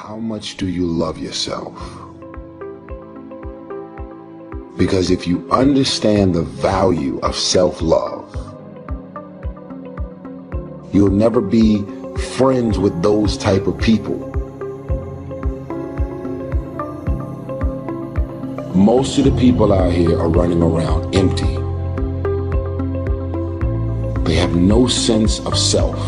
how much do you love yourself? Because if you understand the value of self-love, you'll never be friends with those type of people. Most of the people out here are running around empty. They have no sense of self,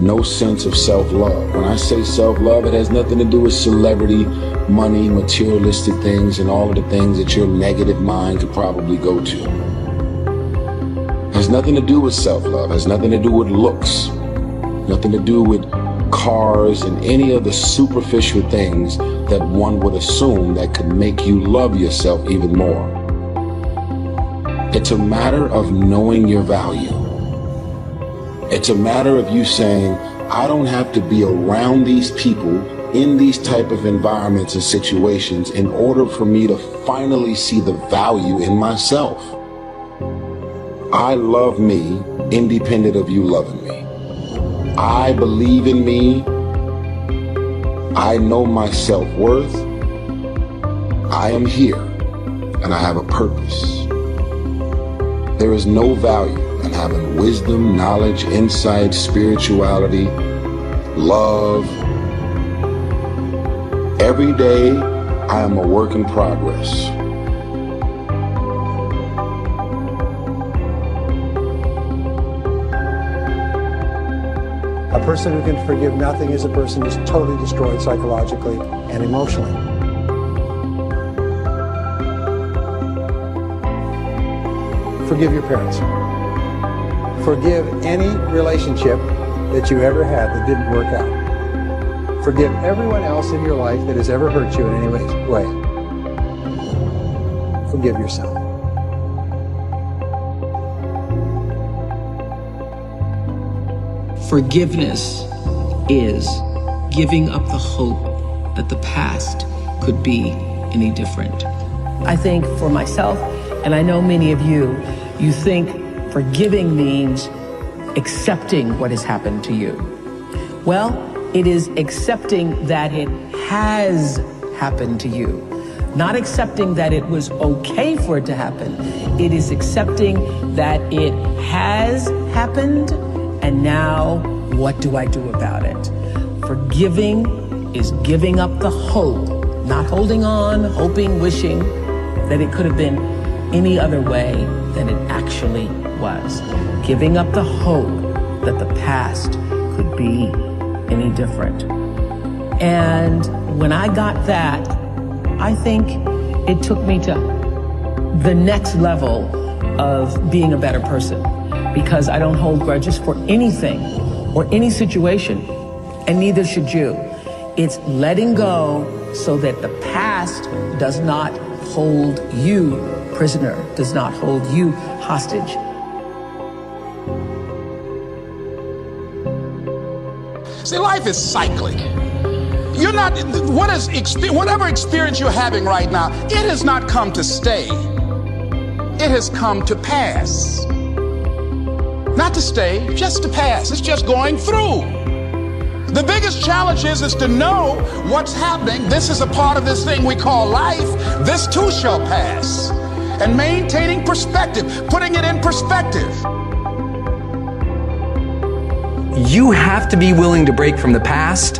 no sense of self-love. When I say self-love, it has nothing to do with celebrity, money, materialistic things, and all of the things that your negative mind could probably go to. It has nothing to do with self-love. It has nothing to do with looks, nothing to do with cars and any of the superficial things that one would assume that could make you love yourself even more. It's a matter of knowing your value. It's a matter of you saying, I don't have to be around these people in these type of environments and situations in order for me to finally see the value in myself. I love me independent of you loving me. I believe in me. I know my self-worth. I am here and I have a purpose. There is no value in having wisdom, knowledge, insight, spirituality, love. Every day I am a work in progress. A person who can forgive nothing is a person who's totally destroyed psychologically and emotionally. Forgive your parents. Forgive any relationship that you ever had that didn't work out. Forgive everyone else in your life that has ever hurt you in any way. Forgive yourself. Forgiveness is giving up the hope that the past could be any different. I think for myself, and I know many of you, you think forgiving means accepting what has happened to you. Well, it is accepting that it has happened to you. Not accepting that it was okay for it to happen. It is accepting that it has happened, and now what do I do about it? Forgiving is giving up the hope, not holding on, hoping, wishing that it could have been any other way than it actually was. Giving up the hope that the past could be any different. And when I got that, I think it took me to the next level of being a better person, because I don't hold grudges for anything or any situation, and neither should you. It's letting go so that the past does not hold you prisoner, does not hold you hostage. See, life is cyclic. You're not, whatever experience you're having right now, it has not come to stay. It has come to pass. Not to stay, just to pass. It's just going through. The biggest challenge is to know what's happening. This is a part of this thing we call life. This too shall pass. And maintaining perspective, putting it in perspective. You have to be willing to break from the past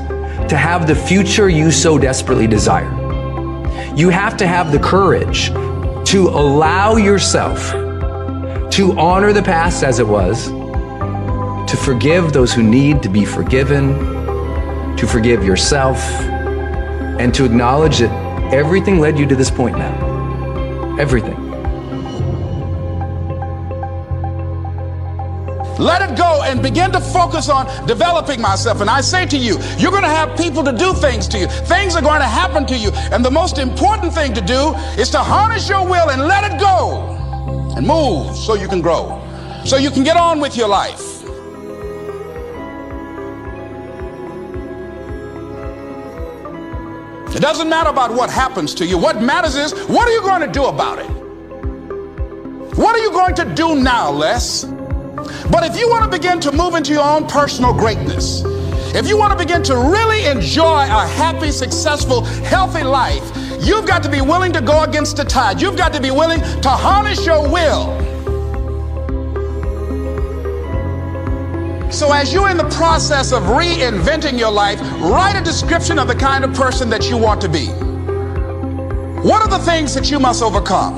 to have the future you so desperately desire. You have to have the courage to allow yourself to honor the past as it was, to forgive those who need to be forgiven, to forgive yourself, and to acknowledge that everything led you to this point now. Everything. Let it go and begin to focus on developing myself. And I say to you, you're going to have people to do things to you. Things are going to happen to you. And the most important thing to do is to harness your will and let it go and move so you can grow, so you can get on with your life. It doesn't matter about what happens to you. What matters is, what are you going to do about it? What are you going to do now, Les? But if you want to begin to move into your own personal greatness, If you want to begin to really enjoy a happy, successful, healthy life, you've got to be willing to go against the tide. You've got to be willing to harness your will. So as you're in the process of reinventing your life, write a description of the kind of person that you want to be. What are the things that you must overcome?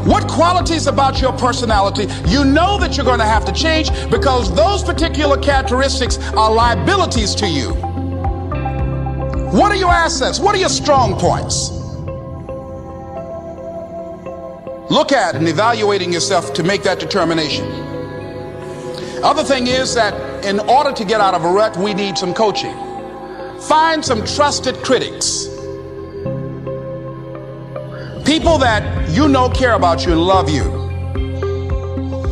What qualities about your personality you know that you're going to have to change, because those particular characteristics are liabilities to you? What are your assets? What are your strong points? Look at and evaluating yourself to make that determination. Other thing is that in order to get out of a rut, we need some coaching. Find some trusted critics. People that you know care about you and love you.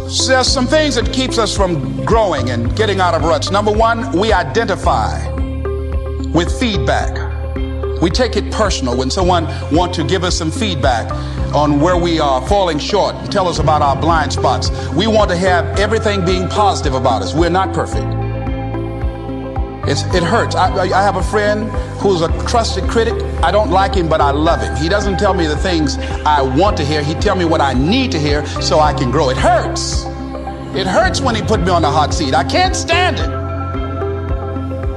So there's some things that keeps us from growing and getting out of ruts. Number one, we identify with feedback. We take it personal when someone wants to give us some feedback on where we are falling short and tell us about our blind spots. We want to have everything being positive about us. We're not perfect. It hurts. I have a friend who's a trusted critic. I don't like him, but I love him. He doesn't tell me the things I want to hear. He tells me what I need to hear so I can grow. It hurts. It hurts when he put me on the hot seat. I can't stand it.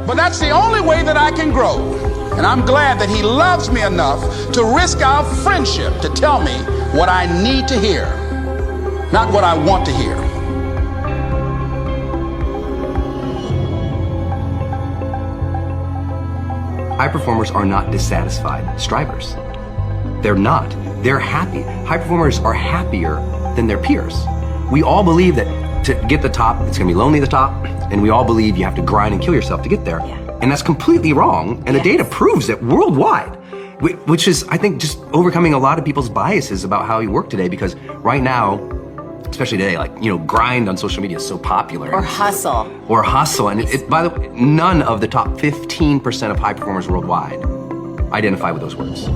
But that's the only way that I can grow. And I'm glad that he loves me enough to risk our friendship to tell me what I need to hear, not what I want to hear. High performers are not dissatisfied strivers. They're not. They're happy. High performers are happier than their peers. We all believe that to get the top, it's gonna be lonely at the top, and we all believe you have to grind and kill yourself to get there. Yeah. And that's completely wrong, and the data proves it worldwide, which is, I think, just overcoming a lot of people's biases about how you work today, because right now, especially today, like, you know, grind on social media is so popular. Or hustle. Or hustle, and by the way, none of the top 15% of high performers worldwide identify with those words.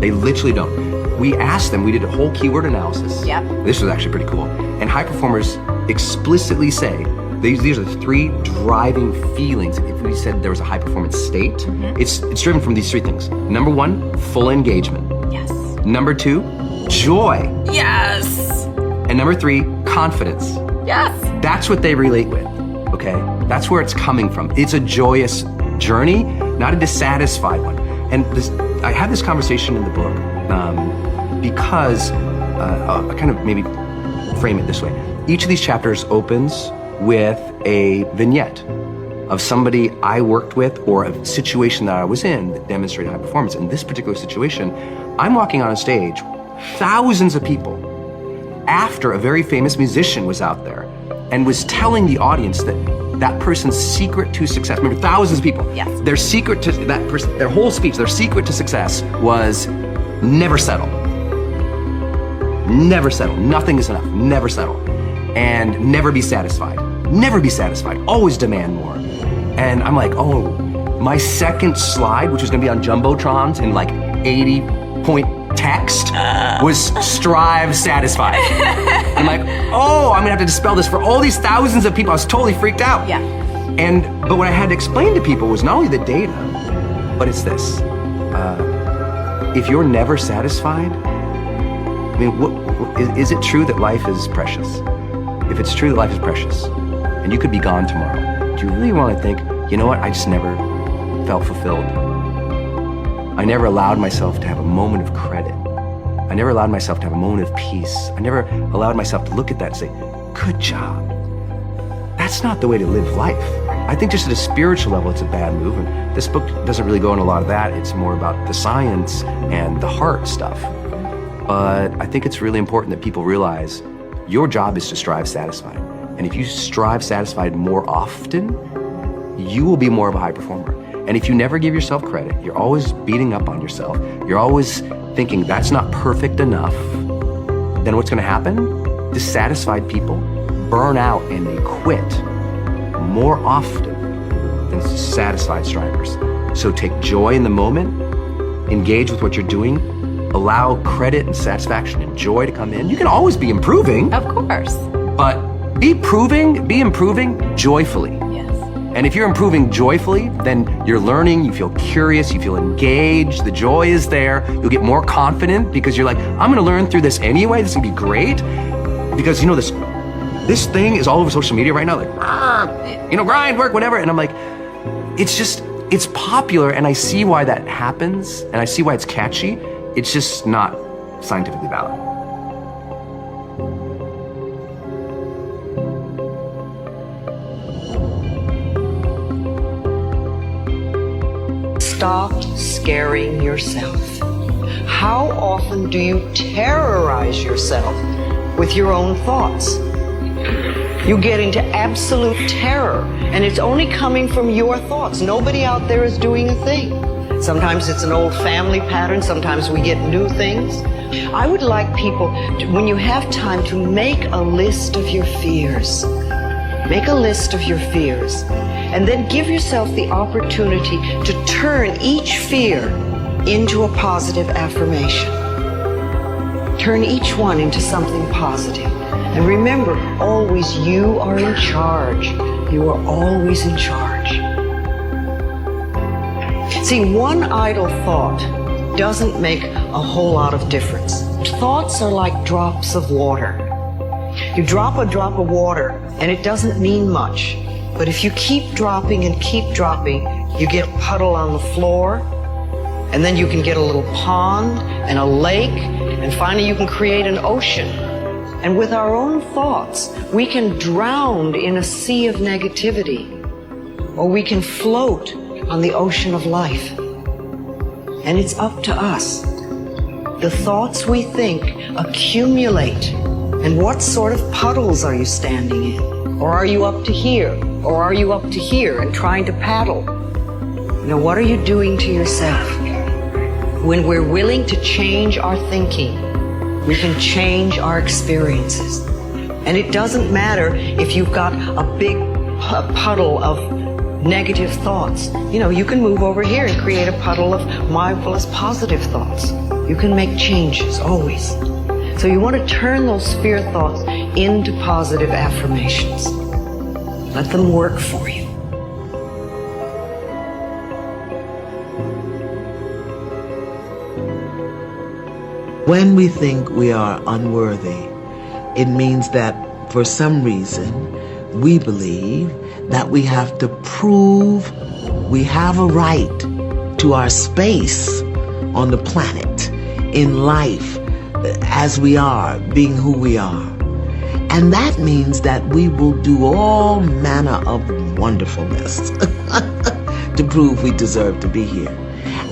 They literally don't. We asked them, we did a whole keyword analysis. Yep. This was actually pretty cool. And high performers explicitly say, these are the three driving feelings. If we said there was a high performance state, it's driven from these three things. Number one, full engagement. Yes. Number two, joy. Yes. And number three, confidence. Yes. That's what they relate with, okay? That's where it's coming from. It's a joyous journey, not a dissatisfied one. And I had this conversation in the book because I'll kind of maybe frame it this way. Each of these chapters opens with a vignette of somebody I worked with or a situation that I was in that demonstrated high performance. In this particular situation, I'm walking on a stage, thousands of people, after a very famous musician was out there and was telling the audience that that person's secret to success, remember, thousands of people, their secret to that person, their whole speech, their secret to success was never settle. Never settle. Nothing is enough. Never settle. And never be satisfied. Never be satisfied. Always demand more. And I'm like, oh, my second slide, which was gonna be on Jumbotrons in like 80-point text, was strive satisfied. I'm like, oh, I'm gonna have to dispel this for all these thousands of people. I was totally freaked out. Yeah. But what I had to explain to people was not only the data, but it's this. If you're never satisfied, I mean, is it true that life is precious? If it's true that life is precious, and you could be gone tomorrow, do you really want to think, you know what, I just never felt fulfilled? I never allowed myself to have a moment of credit. I never allowed myself to have a moment of peace. I never allowed myself to look at that and say, good job. That's not the way to live life. I think just at a spiritual level, it's a bad move. And this book doesn't really go into a lot of that. It's more about the science and the heart stuff. But I think it's really important that people realize your job is to strive satisfied. And if you strive satisfied more often, you will be more of a high performer. And if you never give yourself credit, you're always beating up on yourself, you're always thinking that's not perfect enough, then what's gonna happen? Dissatisfied people burn out and they quit more often than satisfied strivers. So take joy in the moment, engage with what you're doing, allow credit and satisfaction and joy to come in. You can always be improving. Of course. But be improving joyfully. Yes. And if you're improving joyfully, then you're learning, you feel curious, you feel engaged, the joy is there, you'll get more confident because you're like, I'm gonna learn through this anyway, this is gonna be great. Because you know, this thing is all over social media right now, like, grind, work, whatever. And I'm like, it's popular, and I see why that happens, and I see why it's catchy. It's just not scientifically valid. Stop scaring yourself. How often do you terrorize yourself with your own thoughts? You get into absolute terror, and it's only coming from your thoughts. Nobody out there is doing a thing. Sometimes it's an old family pattern, sometimes we get new things. I would like people, when you have time, to make a list of your fears. Make a list of your fears, and then give yourself the opportunity to turn each fear into a positive affirmation. Turn each one into something positive. And remember, always you are in charge. You are always in charge. See, one idle thought doesn't make a whole lot of difference. Thoughts are like drops of water. You drop a drop of water and it doesn't mean much. But if you keep dropping and keep dropping, you get a puddle on the floor, and then you can get a little pond and a lake, and finally you can create an ocean. And with our own thoughts, we can drown in a sea of negativity, or we can float on the ocean of life. And it's up to us. The thoughts we think accumulate. And what sort of puddles are you standing in? Or are you up to here? Or are you up to here and trying to paddle? Now, what are you doing to yourself? When we're willing to change our thinking, we can change our experiences. And it doesn't matter if you've got a big puddle of negative thoughts. You can move over here and create a puddle of marvelous positive thoughts. You can make changes, always. So you want to turn those fear thoughts into positive affirmations. Let them work for you. When we think we are unworthy, it means that for some reason we believe that we have to prove we have a right to our space on the planet, in life, as we are, being who we are. And that means that we will do all manner of wonderfulness to prove we deserve to be here.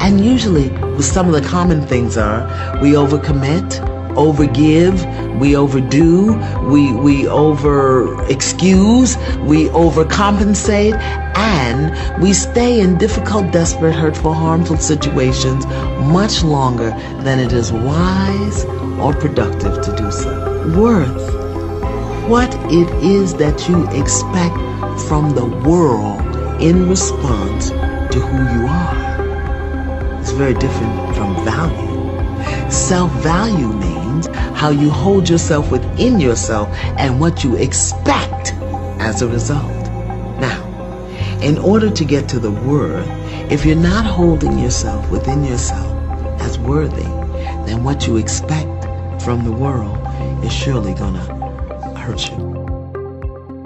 And usually, some of the common things are we overcommit, overgive, we overdo, we over-excuse, we overcompensate, and we stay in difficult, desperate, hurtful, harmful situations much longer than it is wise or productive to do so. Worth. What it is that you expect from the world in response to who you are is very different from value. Self-value means how you hold yourself within yourself and what you expect as a result. Now, in order to get to the worth, if you're not holding yourself within yourself as worthy, then what you expect from the world is surely gonna hurt you.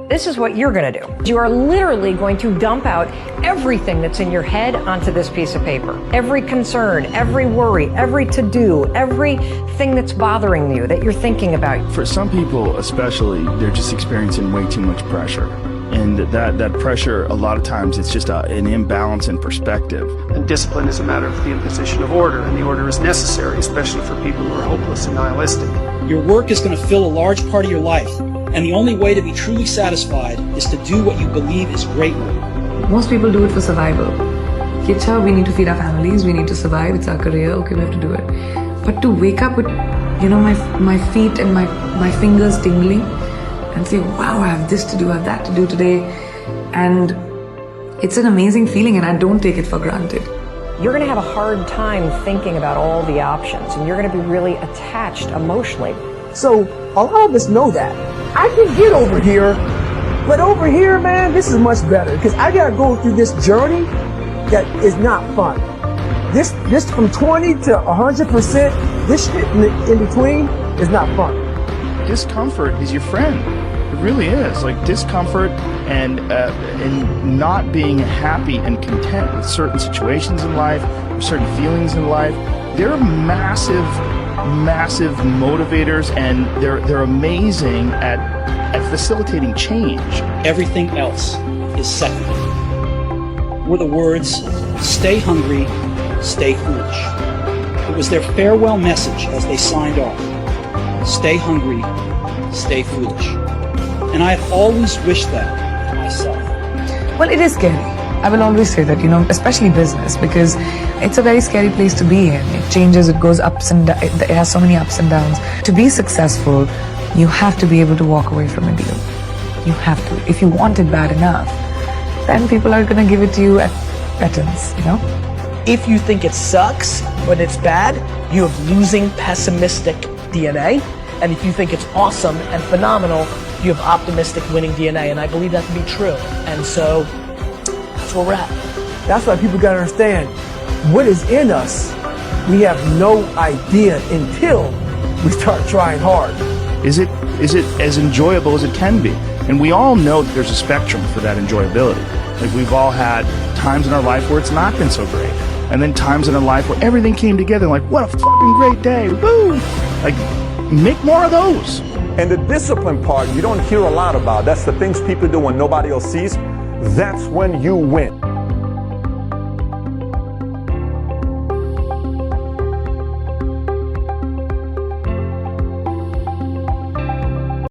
This is what you're going to do. You are literally going to dump out everything that's in your head onto this piece of paper. Every concern, every worry, every to-do, everything that's bothering you, that you're thinking about. For some people especially, they're just experiencing way too much pressure. And that pressure, a lot of times, it's just an imbalance in perspective. And discipline is a matter of the imposition of order, and the order is necessary, especially for people who are hopeless and nihilistic. Your work is going to fill a large part of your life. And the only way to be truly satisfied is to do what you believe is great work. Most people do it for survival. We need to feed our families, we need to survive, it's our career, okay, we have to do it. But to wake up with, my feet and my fingers tingling and say, wow, I have this to do, I have that to do today. And it's an amazing feeling, and I don't take it for granted. You're going to have a hard time thinking about all the options, and you're going to be really attached emotionally. So a lot of us know that. I can get over here But over here, man, this is much better because I gotta go through this journey that is not fun. This from 20 to 100%, this shit in between is not fun. Discomfort is your friend. It really is. Like discomfort and not being happy and content with certain situations in life, or certain feelings in life, they're massive motivators, and they're amazing at facilitating change. Everything else is secondary. Were the words, "Stay hungry, stay foolish." It was their farewell message as they signed off. Stay hungry, stay foolish. And I have always wished that for myself. Well, it is scary. I will always say that, especially business, because it's a very scary place to be in. It changes, it goes ups and downs, it has so many ups and downs. To be successful, you have to be able to walk away from a deal. You have to. If you want it bad enough, then people are going to give it to you at petons, If you think it sucks when it's bad, you have losing pessimistic DNA. And if you think it's awesome and phenomenal, you have optimistic winning DNA. And I believe that to be true. And so that's where we're at. That's why people gotta understand what is in us. We have no idea until we start trying hard. Is it as enjoyable as it can be? And we all know that there's a spectrum for that enjoyability. Like we've all had times in our life where it's not been so great. And then times in our life where everything came together, like, what a fucking great day, woo! Like, make more of those. And the discipline part, you don't hear a lot about. That's the things people do when nobody else sees. That's when you win.